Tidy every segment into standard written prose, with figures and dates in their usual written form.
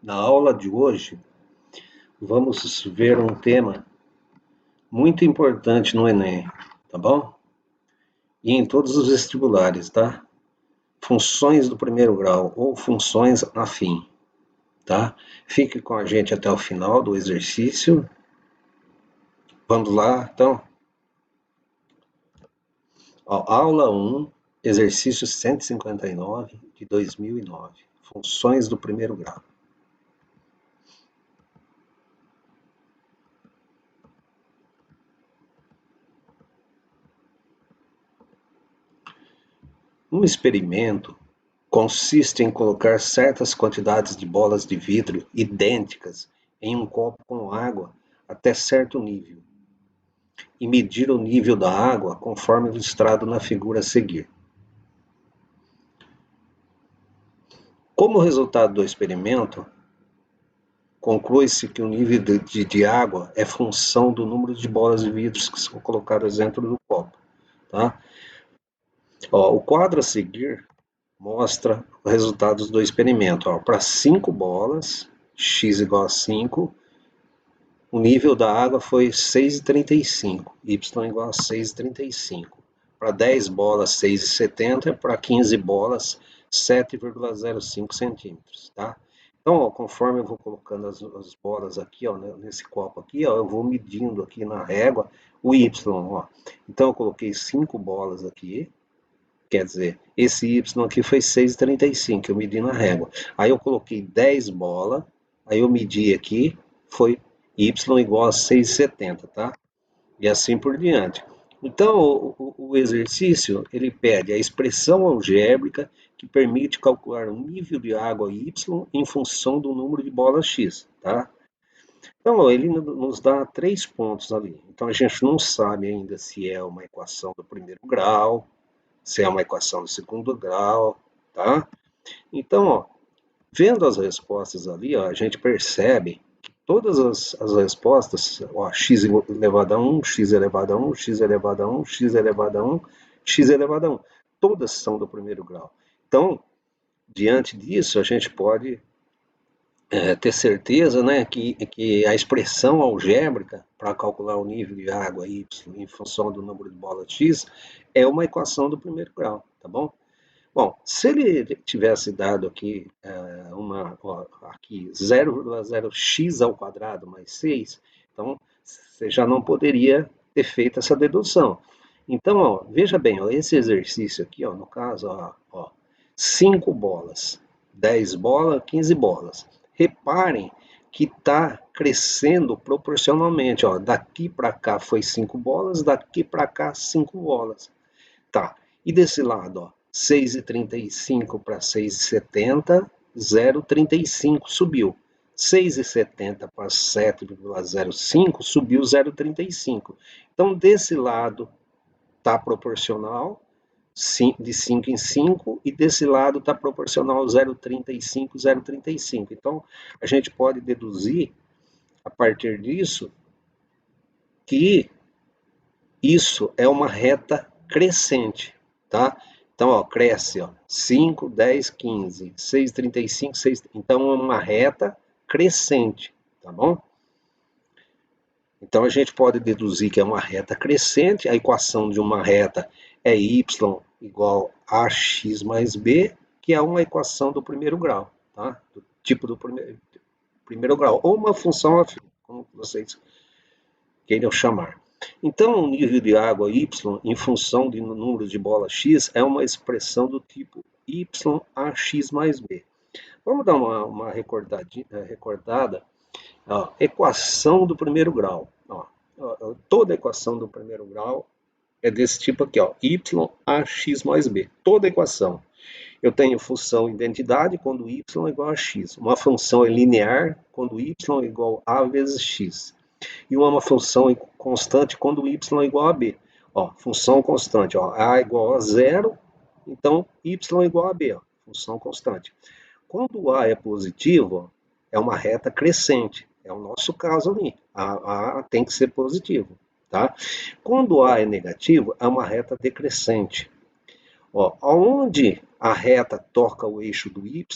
Na aula de hoje, vamos ver um tema muito importante no Enem, tá bom? E em todos os vestibulares, tá? Funções do primeiro grau ou funções afim, tá? Fique com a gente até o final do exercício. Vamos lá, então. Ó, aula 1, exercício 159 de 2009. Funções do primeiro grau. Um experimento consiste em colocar certas quantidades de bolas de vidro idênticas em um copo com água até certo nível e medir o nível da água conforme ilustrado na figura a seguir. Como resultado do experimento, conclui-se que o nível de água é função do número de bolas de vidro que são colocadas dentro do copo. Tá? Ó, o quadro a seguir mostra os resultados do experimento. Para 5 bolas, x igual a 5, o nível da água foi 6,35, y igual a 6,35. Para 10 bolas, 6,70, para 15 bolas, 7,05 centímetros, tá? Então, ó, conforme eu vou colocando as bolas aqui, ó, nesse copo aqui, ó, eu vou medindo aqui na régua o y, ó. Então, eu coloquei 5 bolas aqui, quer dizer, esse y aqui foi 6,35, eu medi na régua. Aí eu coloquei 10 bolas, aí eu medi aqui, foi y igual a 6,70, tá? E assim por diante. Então, o exercício, ele pede a expressão algébrica que permite calcular o nível de água y em função do número de bolas x, tá? Então, ele nos dá 3 pontos ali. Então, a gente não sabe ainda se é uma equação do primeiro grau, se é uma equação do segundo grau, tá? Então, ó, vendo as respostas ali, ó, a gente percebe que todas as respostas, ó, x elevado a 1, x elevado a 1, x elevado a 1, x elevado a 1, x elevado a 1, todas são do primeiro grau. Então, diante disso, a gente pode ter certeza, né, que a expressão algébrica para calcular o nível de água y em função do número de bolas x é uma equação do primeiro grau, tá bom? Bom, se ele tivesse dado aqui aqui 0,0x ao quadrado mais 6, então você já não poderia ter feito essa dedução. Então, ó, veja bem, ó, esse exercício aqui, ó, no caso, ó, 5 bolas, 10 bolas, 15 bolas. Reparem que está crescendo proporcionalmente. Ó, daqui para cá foi 5 bolas, daqui para cá 5 bolas. Tá. E desse lado, ó, 6,35 para 6,70, 0,35 subiu. 6,70 para 7,05 subiu 0,35. Então, desse lado está proporcional, de 5 em 5, e desse lado está proporcional 0,35, 0,35. Então, a gente pode deduzir, a partir disso, que isso é uma reta crescente, tá? Então, ó, cresce, ó, 5, 10, 15, 6,35, 6, então é uma reta crescente, tá bom? Então a gente pode deduzir que é uma reta crescente, a equação de uma reta é y igual a x mais b, que é uma equação do primeiro grau, tá? Do tipo do primeiro grau, ou uma função afim, como vocês queiram chamar. Então, o nível de água y em função do número de bolas x é uma expressão do tipo y/x mais b. Vamos dar uma recordada. Ó, equação do primeiro grau. Ó, toda equação do primeiro grau é desse tipo aqui, ó, y/x mais b. Toda equação. Eu tenho função identidade quando y é igual a x. Uma função é linear quando y é igual a vezes x. E uma função constante quando y é igual a b. Ó, função constante, ó, a igual a zero, então y é igual a b, ó, função constante. Quando a é positivo, ó, é uma reta crescente, é o nosso caso ali, a tem que ser positivo, tá? Quando a é negativo, é uma reta decrescente. Ó, onde a reta toca o eixo do y,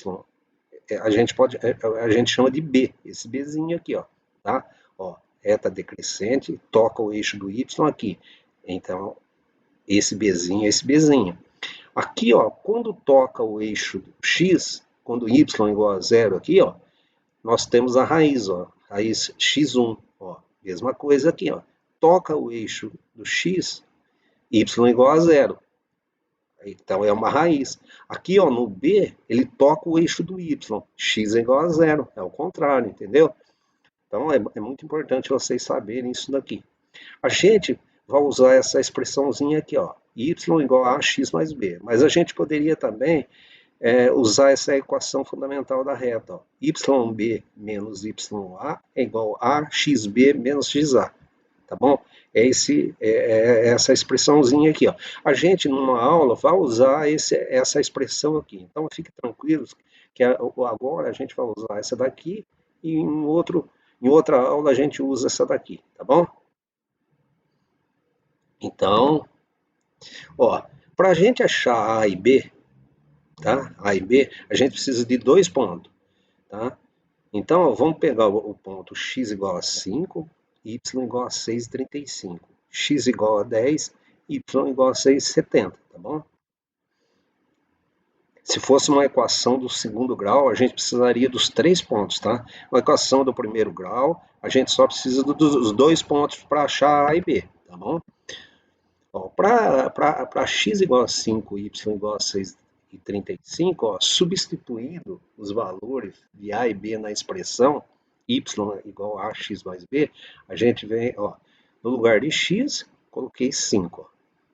a gente chama de B, esse Bzinho aqui, ó, tá? Ó, reta decrescente, toca o eixo do Y aqui. Então, esse Bzinho é esse Bzinho. Aqui, ó, quando toca o eixo X, quando Y igual a zero aqui, ó, nós temos a raiz, ó, raiz x1, ó, mesma coisa aqui, ó, toca o eixo do x, y igual a zero, então é uma raiz. Aqui, ó, no B, ele toca o eixo do y, x é igual a zero, é o contrário, entendeu? Então é muito importante vocês saberem isso daqui. A gente vai usar essa expressãozinha aqui, ó, y igual a x mais b, mas a gente poderia também usar essa equação fundamental da reta. Ó. YB menos YA é igual a XB menos XA. Tá bom? Essa expressãozinha aqui. Ó. A gente, numa aula, vai usar essa expressão aqui. Então, fiquem tranquilos que agora a gente vai usar essa daqui e em outra aula a gente usa essa daqui. Tá bom? Então, ó, para a gente achar A e B, tá? A e B, a gente precisa de 2 pontos, tá? Então, ó, vamos pegar o ponto x igual a 5, y igual a 6,35, x igual a 10, y igual a 6,70, tá bom? Se fosse uma equação do segundo grau, a gente precisaria dos 3 pontos, tá? Uma equação do primeiro grau, a gente só precisa dos 2 pontos para achar A e B, tá bom? Para x igual a 5, y igual a 6,35, ó, substituindo os valores de A e B na expressão y igual a x mais b, a gente vem, ó, no lugar de x, coloquei 5, ó.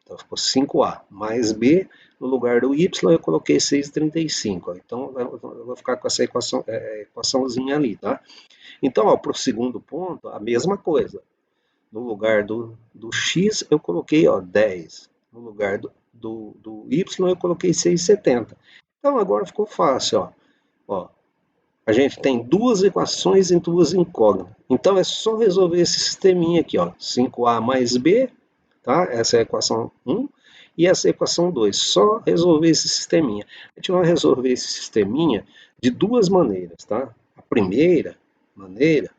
Então ficou 5a mais b, no lugar do y eu coloquei 6,35, ó. Então eu vou ficar com essa equaçãozinha ali, tá? Então, para o segundo ponto, a mesma coisa. No lugar do x, eu coloquei, ó, 10. No lugar do y, eu coloquei 6,70. Então, agora ficou fácil, ó. A gente tem duas equações em duas incógnitas. Então, é só resolver esse sisteminha aqui, ó. 5a mais b, tá? Essa é a equação 1. E essa é a equação 2. Só resolver esse sisteminha. A gente vai resolver esse sisteminha de duas maneiras, tá? A primeira maneira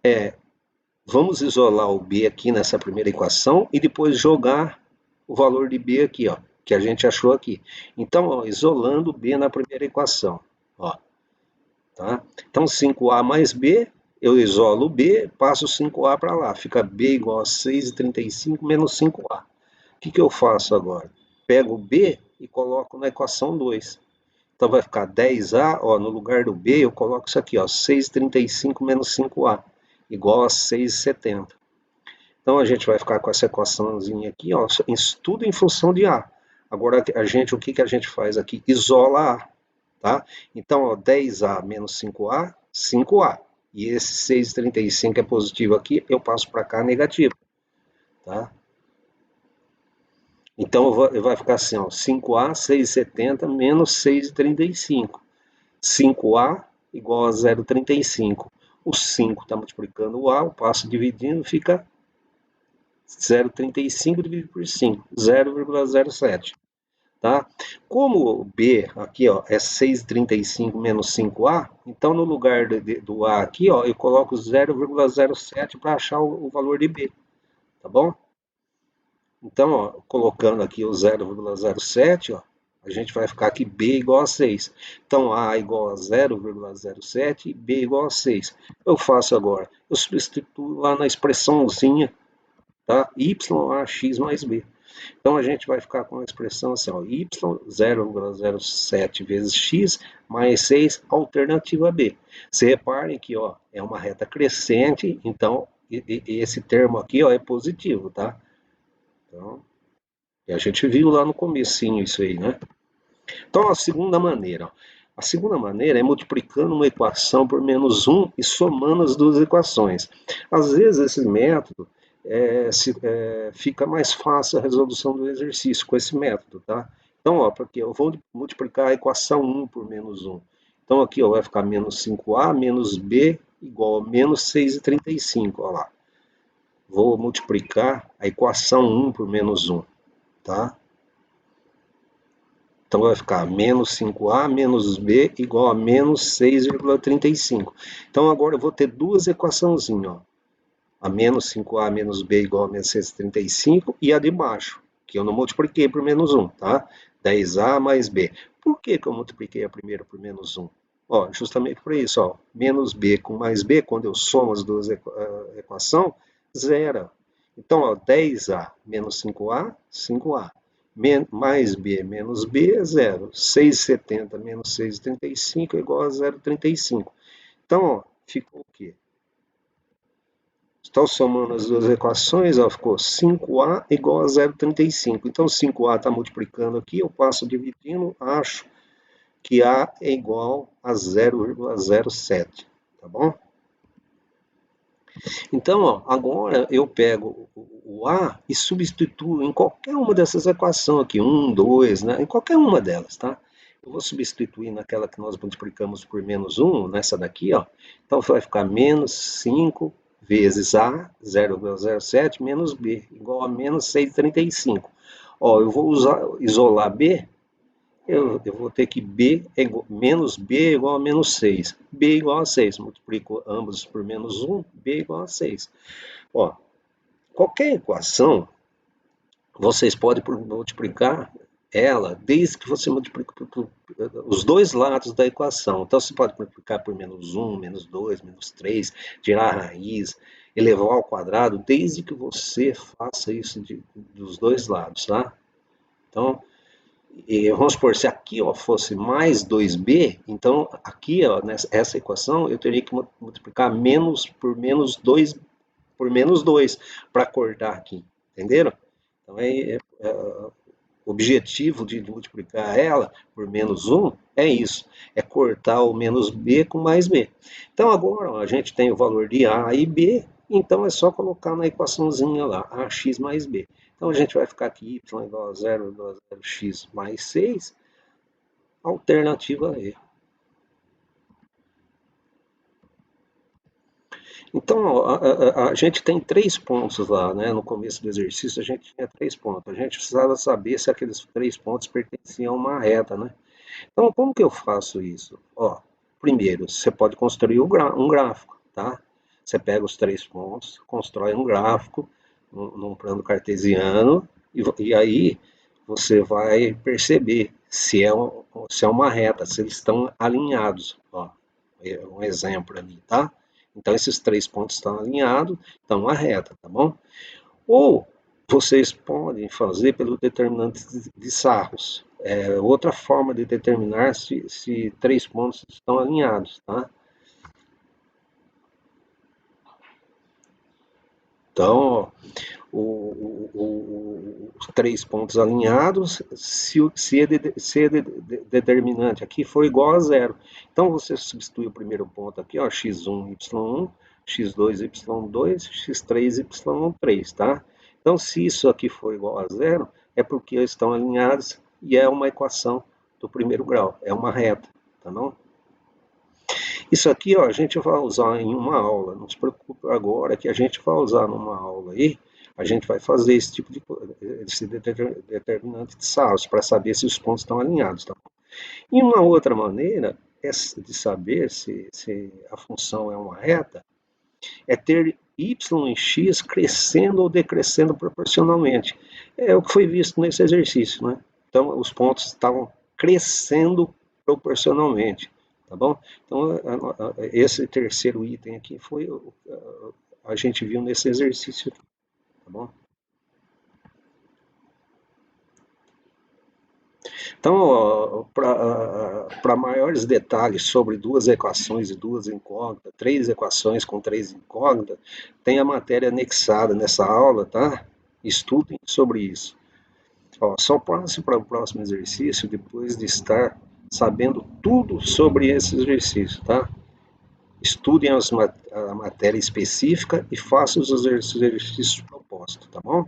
é vamos isolar o B aqui nessa primeira equação e depois jogar o valor de B aqui, ó, que a gente achou aqui. Então, ó, isolando B na primeira equação, ó, tá? Então, 5A mais B, eu isolo B, passo 5A para lá, fica B igual a 6,35 menos 5A. O que eu faço agora? Pego o B e coloco na equação 2. Então, vai ficar 10A, ó, no lugar do B, eu coloco isso aqui, ó, 6,35 menos 5A igual a 6,70. Então, a gente vai ficar com essa equaçãozinha aqui, ó, tudo em função de A. Agora, o que a gente faz aqui? Isola A, tá? Então, ó, 10A menos 5A, 5A. E esse 6,35 é positivo aqui, eu passo para cá negativo, tá? Então, vai ficar assim, ó, 5A, 6,70 menos 6,35. 5A igual a 0,35. O 5 está multiplicando o A, eu passo dividindo, fica 0,35 dividido por 5, 0,07. Tá? Como o B aqui, ó, é 6,35 menos 5A, então no lugar do A aqui, ó, eu coloco 0,07 para achar o valor de B. Tá bom? Então, ó, colocando aqui o 0,07, ó, a gente vai ficar aqui B igual a 6. Então, A igual a 0,07 e B igual a 6. Eu faço agora, eu substituo lá na expressãozinha, tá? YAX mais B. Então, a gente vai ficar com a expressão assim, ó, Y 0,07 vezes X mais 6, alternativa B. Se reparem que, ó, é uma reta crescente, então, esse termo aqui, ó, é positivo, tá? Então, e a gente viu lá no comecinho isso aí, né? Então, a segunda maneira. A segunda maneira é multiplicando uma equação por menos 1 e somando as duas equações. Às vezes, esse método fica mais fácil a resolução do exercício com esse método, tá? Então, ó, porque eu vou multiplicar a equação 1 por menos 1. Então, aqui ó, vai ficar menos 5A menos B igual a menos 6,35, ó lá. Vou multiplicar a equação 1 por menos 1, tá? Então vai ficar menos 5A menos B igual a menos 6,35. Então agora eu vou ter duas equaçãozinhas, ó. A menos 5A menos B igual a menos 635 e a de baixo, que eu não multipliquei por menos 1, tá? 10A mais B. Por que eu multipliquei a primeira por menos 1? Ó, justamente por isso, ó, menos B com mais B, quando eu somo as duas equações, zero. Então, ó, 10A menos 5A, 5A. Mais B menos B é zero. 6,70 menos 6,35 é igual a 0,35. Então, ó, ficou o quê? Então, somando as duas equações, ó, ficou 5A igual a 0,35. Então, 5A está multiplicando aqui, eu passo dividindo, acho que A é igual a 0,07, tá bom? Então, ó, agora eu pego o A e substituo em qualquer uma dessas equações aqui, 1, 2, né? Em qualquer uma delas, tá? Eu vou substituir naquela que nós multiplicamos por menos 1, nessa daqui, ó. Então vai ficar menos 5 vezes A, 0,07, menos B, igual a menos 6,35. Ó, eu vou isolar B, eu vou ter que menos B é igual a menos 6. B igual a 6. Multiplico ambos por menos 1, B igual a 6. Ó, qualquer equação, vocês podem multiplicar ela desde que você multiplique os dois lados da equação. Então, você pode multiplicar por menos 1, menos 2, menos 3, tirar a raiz, elevar ao quadrado, desde que você faça isso dos dois lados, tá? Então, vamos supor, se aqui ó, fosse mais 2b, então aqui ó, nessa equação eu teria que multiplicar menos por menos 2 para cortar aqui, entenderam? Então o objetivo de multiplicar ela por menos 1 é isso, é cortar o menos b com mais b. Então agora ó, a gente tem o valor de a e b, então é só colocar na equaçãozinha lá, ax mais b. Então a gente vai ficar aqui y igual a 0,0x mais 6, alternativa E. Então, a gente tem 3 pontos lá, né? No começo do exercício a gente tinha 3 pontos. A gente precisava saber se aqueles 3 pontos pertenciam a uma reta, né? Então, como que eu faço isso? Ó, primeiro, você pode construir um gráfico, tá? Você pega os 3 pontos, constrói um gráfico num plano cartesiano e aí você vai perceber se é uma reta, se eles estão alinhados. Ó, um exemplo ali, tá? Então, esses 3 pontos estão alinhados, estão uma reta, tá bom? Ou vocês podem fazer pelo determinante de Sarros. É outra forma de determinar se 3 pontos estão alinhados, tá? Então, os 3 pontos alinhados, se determinante aqui for igual a zero. Então, você substitui o primeiro ponto aqui, ó, x1, y1, x2, y2, x3, y3, tá? Então, se isso aqui for igual a zero, é porque estão alinhados e é uma equação do primeiro grau, é uma reta, tá bom? Isso aqui, ó, a gente vai usar em uma aula, não se preocupe agora que a gente vai usar numa aula aí, a gente vai fazer esse tipo de esse determinante de Sarros para saber se os pontos estão alinhados, tá? E uma outra maneira de saber se a função é uma reta é ter y e x crescendo ou decrescendo proporcionalmente. É o que foi visto nesse exercício, né? Então, os pontos estavam crescendo proporcionalmente, tá bom? Então, esse terceiro item aqui foi a gente viu nesse exercício aqui, tá bom? Então, para maiores detalhes sobre duas equações e duas incógnitas, 3 equações com 3 incógnitas, tem a matéria anexada nessa aula, tá? Estudem sobre isso. Ó, só passe para o próximo exercício depois de estar sabendo tudo sobre esse exercício, tá? Estudem a matéria específica e façam os exercícios propostos, tá bom?